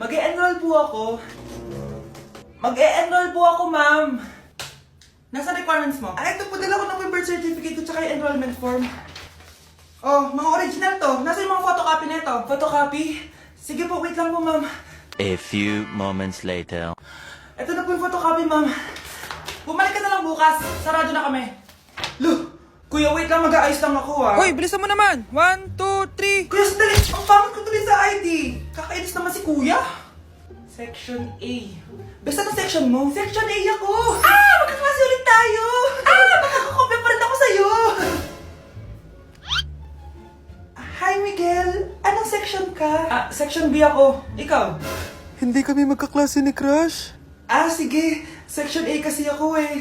Mag-e-enroll po ako. Mag-e-enroll po ako, ma'am. Nasa requirements mo? Ito po, dala ko ng birth certificate ko tsaka yung enrollment form. Oh, mga original to. Nasa yung mga photocopy nito? Photocopy? Sige po, wait lang po, ma'am. A few moments later. Ito na po yung photocopy, ma'am. Bumalik ka na lang bukas. Sarado na kami. Look! Kuya, wait lang. Mag-aayos lang ako, ah. Hoy, bilisan mo naman! 1, 2, 3! Kuya, sandali! Ang pangit ko tuloy sa ID! Kakainis naman si Kuya! Section A. Basta na section mo? Section A ako! Ah! Magkaklase ulit tayo! Ah! Makakakopya pa rin ako sa'yo! Hi, Miguel! Anong section ka? Section B ako. Ikaw? Hindi kami magkaklase ni Crush. Sige. Section A kasi ako eh.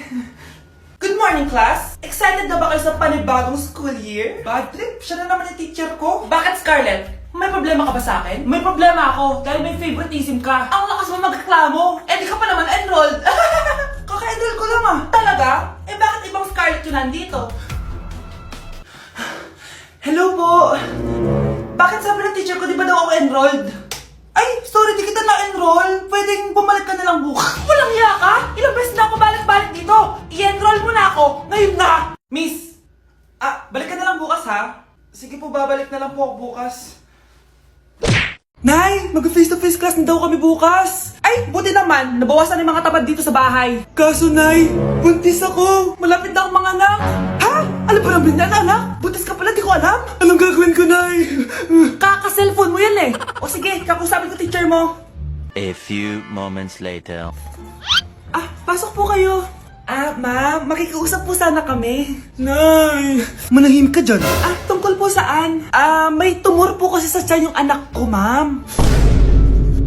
Good morning, class! Excited na ba kayo sa panibagong school year? Bad trip? Siya na naman yung teacher ko. Bakit, Scarlett? May problema ka ba sa akin? May problema ako dahil may favoritism ka. Ang lakas mo magreklamo. Di ka pa naman enrolled. Kaka-enroll ko lang ah. Talaga? Bakit ibang Scarlett yun nandito? Hello po! Bakit sabi ng teacher ko di ba daw ako enrolled? Ay, sorry, di kita na-enroll. Pwedeng bumalik ka na lang bukas. Walang hiya ka? Ilang beses na ako balik-balik dito. I-enroll mo na ako. Ngayon na. Miss, balik ka na lang bukas ha. Sige po, babalik na lang po ako bukas. Nay, mag-face-to-face class na daw kami bukas. Ay, buti naman. Nabawasan yung mga tamad dito sa bahay. Kaso, Nay, buntis ako. Malapit na akong mga anak. Ha? Alam ba namin yan, anak? Buntis ka pala, di ko alam. Anong gagawin ko, Nay? Kaka-cellphone mo yan eh. O sige, kakusapin ko teacher mo. A few moments later. Pasok po kayo. Ma'am, makikiusap po sana kami. Nay, manahimik ka dyan. Tungkol po saan? May tumor po kasi sa tiyan yung anak ko, ma'am.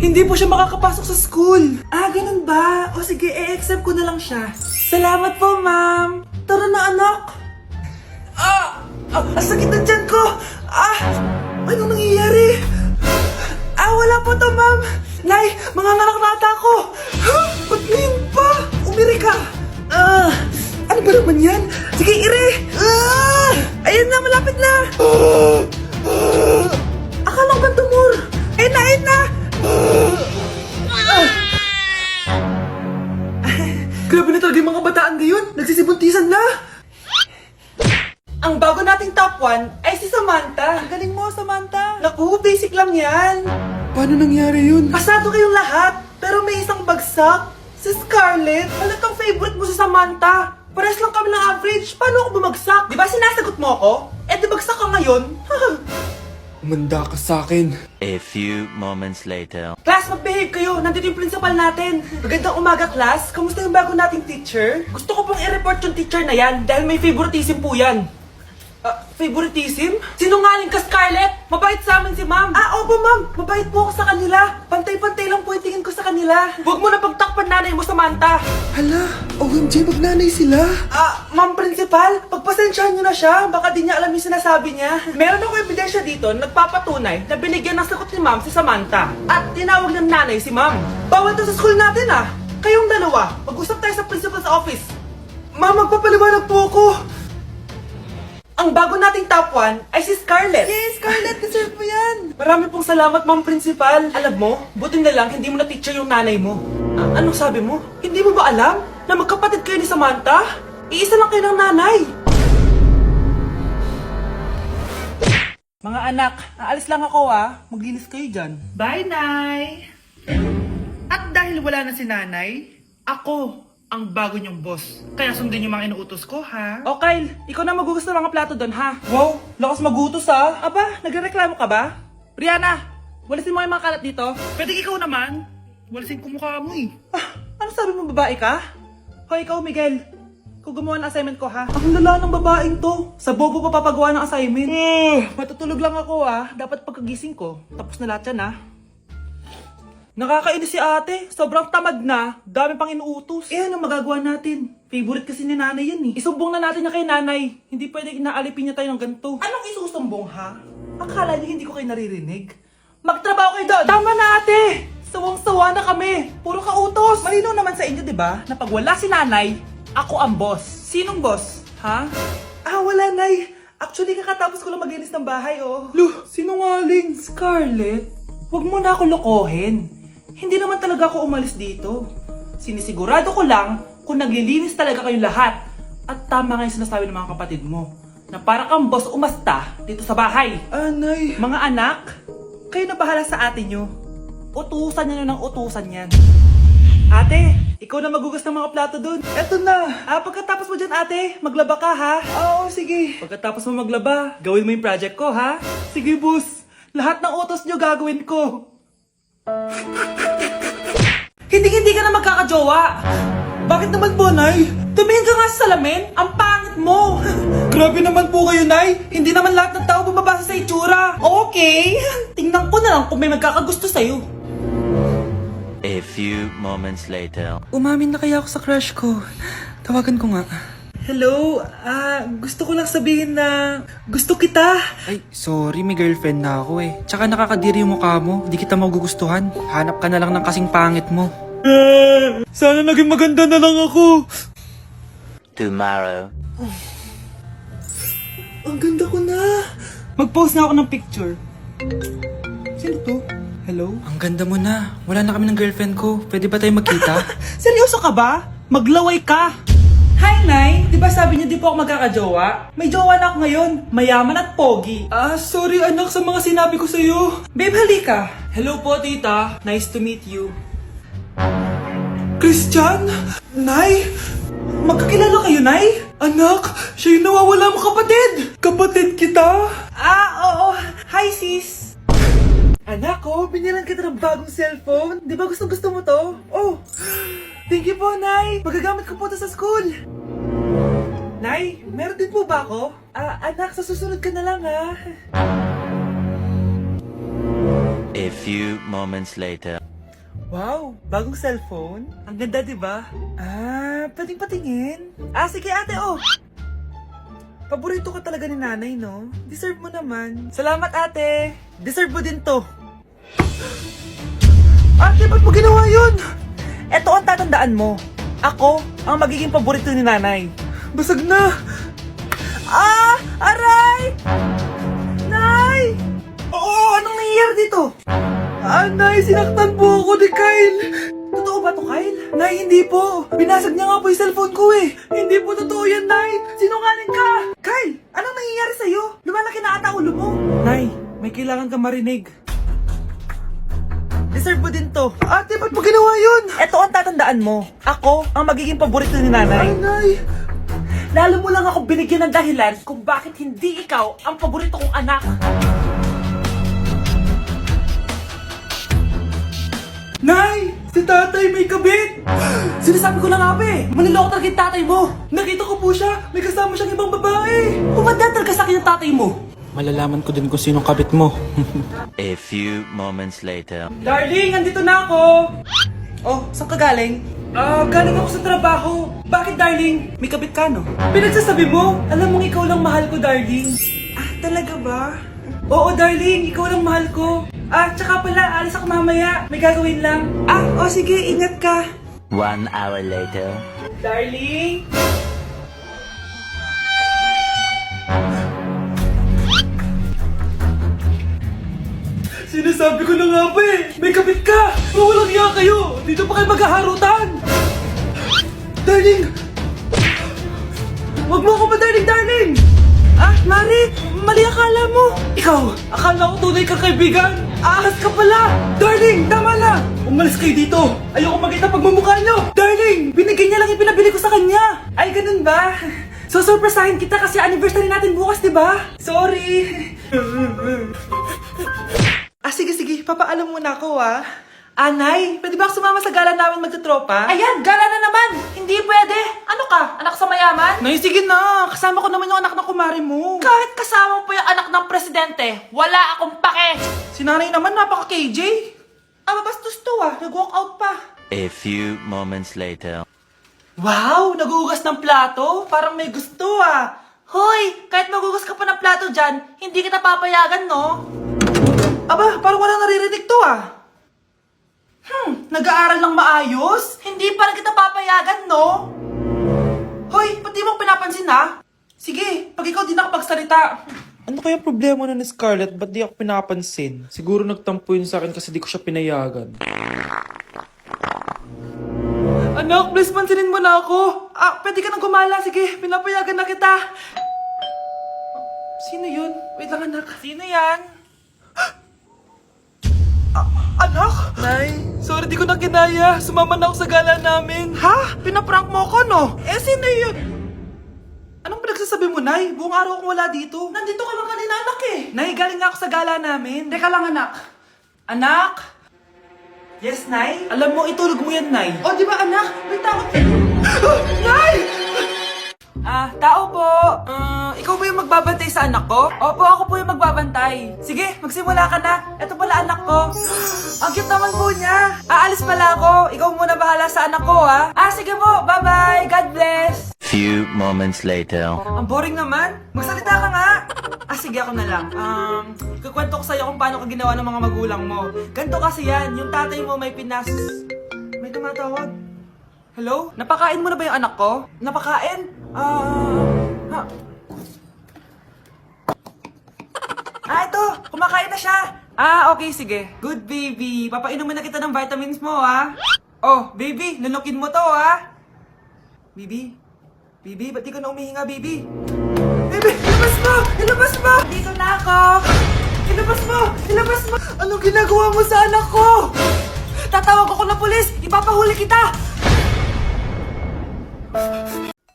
Hindi po siya makakapasok sa school. Ganun ba? O sige, accept ko na lang siya. Salamat po, ma'am. Tara na, anak. Ang sakit ng tiyan ko. Anong nangyayari? Wala po to, ma'am. Nay, manganganak na ata ako. Ba't ngayon pa? Umiri ka. Ano ba naman yan? Sige, ire! Ayan na, malapit na! Akala ko ba tumor? Ayun na! Grabe na talaga yung mga bataan ngayon. Nagsisibuntisan na. Ang bago nating top 1 ay si Samantha. Ang galing mo, Samantha. Naku, basic lang yan. Paano nangyari yun? Pasado kayong lahat, pero may isang bagsak. Si Scarlett, halatang favorite mo si Samantha. Pares lang kami ng average. Paano ako bumagsak? Di ba sinasagot mo ako? Di bagsak ka ngayon? Umanda ka sa akin. A few moments later. Class, mag-behave kayo. Nandito yung principal natin. Magandang umaga, class. Kamusta yung bago nating teacher? Gusto ko pong i-report yung teacher na yan dahil may favoritism po yan. Favoritism? Sinungaling ka, Scarlett! Mabait sa amin si ma'am! Opo, ma'am! Mabait po ako sa kanila! Pantay-pantay lang po yung tingin ko sa kanila! Huwag mo na pagtakpan nanay mo, Samantha! Hala, OMG, magnanay sila. Ma'am principal, pagpasensyahan niyo na siya. Baka di niya alam yung sinasabi niya. Meron ako ebidensya dito na nagpapatunay na binigyan ng sagot ni ma'am si Samantha. At tinawag ng nanay si ma'am. Bawal to sa school natin Kayong dalawa, mag-usap tayo sa principal's office. Ma'am, magpapaliwanag po ako. Ang bago nating top 1 ay si Scarlett. Yes, Scarlett, deserve mo yan. Marami pong salamat, ma'am principal. Alam mo, buti na lang hindi mo na teacher yung nanay mo. Anong sabi mo? Hindi mo ba alam na magkapatid kayo ni Samantha? Iisa lang kayo ng nanay. Mga anak, aalis lang ako Maglinis kayo dyan. Bye, Nay! At dahil wala na si Nanay, ako ang bago niyong boss. Kaya sundin yung mga inuutos ko, ha? O Kyle, ikaw na magugas ng mga plato doon, ha? Wow, lakas magutos, ha? Aba, nagrereklamo ka ba? Brianna, walisin mo yung mga kalat dito. Pwede ikaw naman. Walisin ko mukha mo, ano sabi mo, babae ka? Hoy, ikaw, Miguel. Ikaw gumawa ng assignment ko, ha? Ang lala ng babaeng to. Sa bobo pa papagawa ng assignment. Matutulog lang ako, Dapat pagkagising ko, tapos na lahat yan, Nakakainis si ate. Sobrang tamad na. Dami pang inuutos. Ano magagawa natin? Favorite kasi ni nanay yan Isumbong na natin niya kay nanay. Hindi pwede inaalipin niya tayo ng ganito. Anong isusumbong, ha? Akala niyo hindi ko kayo naririnig? Magtrabaho kayo doon! Tama na, ate! Sawang-sawa na kami. Puro kautos. Malinaw naman sa inyo, di ba? Na pag wala si nanay, ako ang boss. Sinong boss? Ha? Wala, nay. Actually, kakatapos ko lang maglinis ng bahay, Luh, sinungaling. Scarlett, huwag mo na ako lokohin. Hindi naman talaga ako umalis dito. Sinisigurado ko lang kung naglilinis talaga kayo lahat. At tama nga yung sinasabi ng mga kapatid mo. Na para kang boss umasta dito sa bahay. Nay. Mga anak, kayo na bahala sa ate nyo. Utusan nyo ng utusan yan. Ate, ikaw na magugas ng mga plato dun. Eto na. Pagkatapos mo dyan ate, maglaba ka ha. Oo, sige. Pagkatapos mo maglaba, gawin mo yung project ko ha. Sige boss, lahat ng utos nyo gagawin ko. Hindi ka na magkakajowa. Bakit naman po, Nay? Tumingin ka nga sa salamin, ang pangit mo. Grabe naman po kayo, Nay. Hindi naman lahat ng tao bumabasa sa itsura. Okay, tingnan ko na lang kung may magkakagusto sa'yo. A few moments later. Umamin na kaya ako sa crush ko. Tawagan ko nga. Hello, gusto ko lang sabihin na gusto kita. Ay, sorry, may girlfriend na ako eh. Tsaka nakakadiri yung mukha mo. Di kita magugustuhan. Hanap ka na lang ng kasing pangit mo. Sana naging maganda na lang ako. Tomorrow. Ang ganda ko na. Mag-post na ako ng picture. Sino to? Hello? Ang ganda mo na. Wala na kami ng girlfriend ko. Pwede ba tayo magkita? Seryoso ka ba? Maglaway ka! Hi, Nay! Di ba sabi niyo di po ako magkakajowa? May jowa na ako ngayon. Mayaman at pogi. Sorry anak sa mga sinabi ko sa'yo. Babe, halika. Hello po, tita. Nice to meet you. Christian? Nay? Magkakilala kayo, Nay? Anak, siya yung nawawala mo kapatid. Kapatid kita. Oo. Hi, sis. Anak ko, binilan kita ng bagong cellphone. Di ba gusto mo to? Oh, Thank you po, Nay. Magagamit ko po ito sa school. Nay, meron din po ba ako? Anak, sa susunod ka na lang, ha? A few moments later. Wow, bagong cellphone? Ang ganda, di ba? Pwedeng patingin? Sige ate, oh! Paborito ka talaga ni nanay, no? Deserve mo naman. Salamat, ate! Deserve mo din to. Ate, ba't mo ginawa yun? Eto ang tatandaan mo. Ako ang magiging paborito ni nanay. Basag na. Aray! Nay! Oo, anong nangyayari dito? Nay, sinaktan po ako ni Kyle. Totoo ba to, Kyle? Nay, hindi po. Binasag niya nga po yung cellphone ko eh. Hindi po totoo yan, Nay. Sinungaling ka. Kyle, anong nangyayari sa'yo? Lumalaki na ata ulo mo. Nay, may kailangan ka marinig. Deserve mo din to. Ate, ba't mo ginawa yun? Ito ang tatandaan mo. Ako ang magiging paborito ni nanay. Nay. Lalo mo lang ako binigyan ng dahilan kung bakit hindi ikaw ang paborito kong anak. Nay! Si tatay may kabit! Sinasabi ko na nga ba eh! Maniloko talaga yung tatay mo! Nakita ko po siya! May kasama siyang ibang babae! Humanda talaga sa akin yung tatay mo! Malalaman ko din kung sinong kabit mo. A few moments later. Darling, andito na ako! Oh, saan ka galing? Galing ako sa trabaho. Bakit, darling? May kabit ka, no? Pinagsasabi mo? Alam mong ikaw lang mahal ko, darling. Talaga ba? Oo, darling. Ikaw lang mahal ko. Tsaka pala, alis ako mamaya. May gagawin lang. Sige. Ingat ka. 1 hour later. Darling? Sinasabi ko na nga ba eh! May kabit ka! Mawalang iya kayo! Dito pa kayo maghaharutan! Darling! Huwag mo ako ba, darling! Mari! Mali akala mo! Ikaw! Akala ko tunay kang kaibigan! Ahas ka pala! Darling! Tama na! Umalis kayo dito! Ayoko makita pagmumukha nyo! Darling! Binigay niya lang yung pinabili ko sa kanya! Ay, ganun ba? So, surpresahin kita kasi anniversary natin bukas, di ba? Sorry! Sige. Papaalam muna ako, Nay, pwede ba ako sumama sa gala namin magtutropa? Ayan, gala na naman! Hindi pwede! Ano ka? Anak sa mayaman? Nay, sige na! Kasama ko naman yung anak ng kumari mo. Kahit kasama mo pa yung anak ng presidente, wala akong pake! Si nanay naman, napaka-KJ. Mabastos to, nag-walk out pa. A few moments later. Wow, nagugas ng plato? Parang may gusto, Hoy, kahit magugas ka pa ng plato dyan, hindi kita papayagan, no? Parang walang naririnig to, nag-aaral ng maayos? Hindi pa rin kita papayagan, no? Hoy, ba't di mo pinapansin, Sige, pag ikaw di nakapagsalita. Ano kaya problema na ni Scarlett? Ba't di ako pinapansin? Siguro nagtampo yun sa akin kasi di ko siya pinayagan. Anak, please pansinin mo na ako. Pwede ka nang gumala. Sige, pinapayagan na kita. Sino yun? Wait lang, anak. Sino yan? Anak? Nay, sorry di ko na kinaya. Sumama na ako sa gala namin. Ha? Pinaprank mo ako, no? Sino yun? Anong pinagsasabi mo, Nay? Buong araw akong wala dito. Nandito ka lang kanina, anak eh. Nay, galing nga ako sa gala namin. Teka lang, anak. Anak? Yes, Nay? Alam mo, itulog mo yan, Nay. O, di ba, anak? May takot. Nay! Tao po. Ikaw ba yung magbabantay sa anak ko? Opo, ako po yung magbabantay. Sige, magsimula ka na. Ito pala anak ko. Ang cute naman po niya. Aalis pala ako. Ikaw muna bahala sa anak ko, ha? Sige po. Bye-bye. God bless. Few moments later. Ang boring naman. Magsalita ka nga. Sige, ako na lang. Kukwento ko sa'yo kung paano ka ginawa ng mga magulang mo. Ganto kasi yan. Yung tatay mo may pinas... May tumatawag. Hello? Napakain mo na ba yung anak ko? Napakain? Ito! Kumakain na siya! Okay, sige. Good baby. Papainumin na kita ng vitamins mo, ha? Oh, baby, lunukin mo to, ha? Baby? Baby, ba't di ka na umihinga, baby? Baby, ilabas mo! Ilabas mo! Dito na ako! Ilabas mo! Ilabas mo! Anong ginagawa mo sa anak ko? Tatawag ako ng pulis! Ipapahuli kita!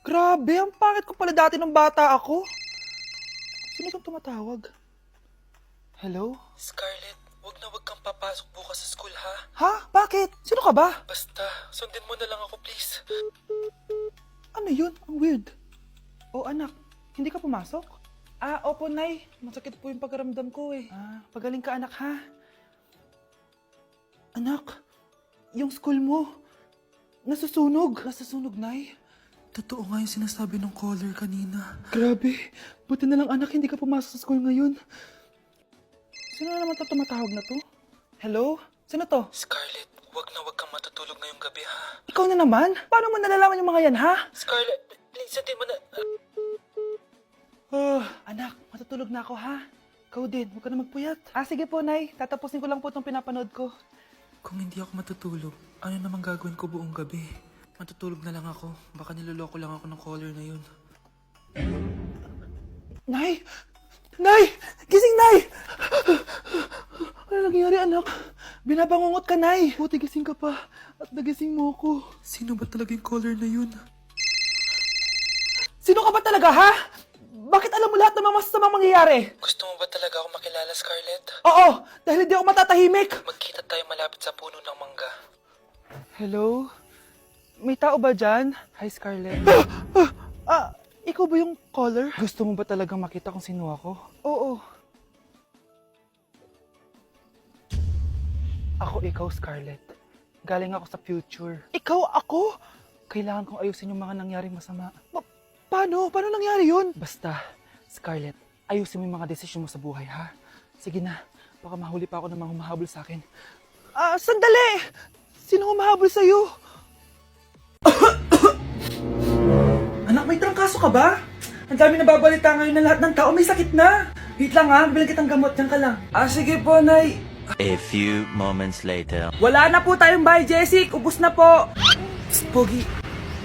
Grabe, ang pangit ko pala dati nung bata ako. Sino itong tumatawag? Hello? Scarlett, wag na wag kang papasok bukas sa school, ha? Ha? Bakit? Sino ka ba? Basta, sundin mo na lang ako, please. Ano yun? Ang weird. Oh, anak, hindi ka pumasok? Opo, Nay. Masakit po yung pagkaramdam ko eh. Pagaling ka, anak, ha? Anak, yung school mo, nasusunog. Nasusunog, Nay? Totoo nga yung sinasabi ng caller kanina. Grabe. Buti na lang, anak, hindi ka pumasok sa school ngayon. Sino na naman tumatawag na to? Hello? Sino to? Scarlett, wag na wag kang matutulog ngayong gabi, ha? Ikaw na naman? Paano mo nalalaman yung mga yan, ha? Scarlett, please, sundin mo na... anak, matutulog na ako, ha? Ikaw din, huwag ka na magpuyat. Sige po, Nay. Tatapusin ko lang po itong pinapanood ko. Kung hindi ako matutulog, ano namang gagawin ko buong gabi? Matutulog na lang ako. Baka niloloko lang ako ng caller na yun. Nay! Nay! Gising, Nay! Ano nangyari, anak? Binabangungot ka, Nay! Buti gising ka pa. At nagising mo ako. Sino ba talaga yung caller na yun? Sino ka ba talaga, ha? Bakit alam mo lahat ng mga masasamang mangyayari? Gusto mo ba talaga ako makilala, Scarlett? Oo! Dahil hindi ako matatahimik! Magkita tayo malapit sa puno ng mangga. Hello? May tao ba dyan? Hi, Scarlett. Ikaw ba yung caller? Gusto mo ba talagang makita kung sino ako? Oo. Ako ikaw, Scarlett. Galing ako sa future. Ikaw ako? Kailangan kong ayusin yung mga nangyaring masama. Paano? Paano nangyari yun? Basta, Scarlett, ayusin mo yung mga desisyon mo sa buhay, ha? Sige na, baka mahuli pa ako ng mga humahabol sa akin. Sandali! Sino humahabol sa'yo? Anak, may trangkaso ka ba? Ang dami nababalita ngayon na lahat ng tao may sakit na. Wait lang, ha? Bilang kitang gamot. Diyan ka lang. Sige po, Nay. A few moments later. Wala na po tayong bahay, Jessic. Ubus na po. Psst, Pogi.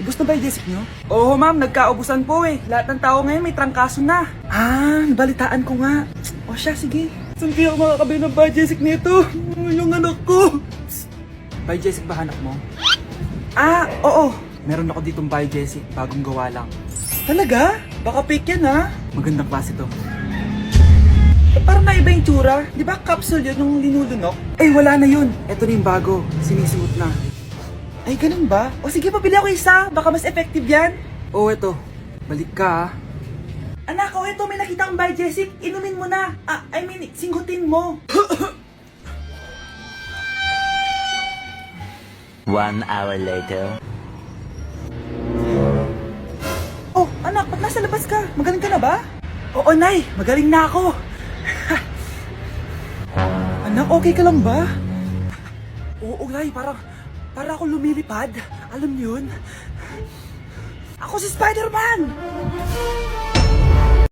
Ubus na ba yung Jessic nyo? Oo, ma'am. Nagkaubusan po eh. Lahat ng tao ngayon may trangkaso na. Nabalitaan ko nga. O siya, sige. Saan kaya ako makakabay ng bahay, Jessic nito? Yung anak ko. Psst. Bahay, Jessic ba hanap mo? Oo. Meron ako ditong bahay, Jessic. Bagong gawa lang. Talaga? Baka fake yan, ha? Magandang klase to. Parang naiba yung tsura. Di ba capsule yun yung linulunok? Wala na yun. Ito na yung bago. Sinisuot na. Ay, ganun ba? O sige, pabili ako isa. Baka mas effective yan. Eto. Balik ka, ha? Anak, ito. May nakita kang bahay, Jessic. Inumin mo na. Singhutin mo. 1 hour later. Oh, anak, ba't nasa labas ka? Magaling ka na ba? Oo, Nay. Magaling na ako. Anak, okay ka lang ba? Oo, Nay. Para ako lumilipad. Alam niyo yun? Ako si Spider-Man!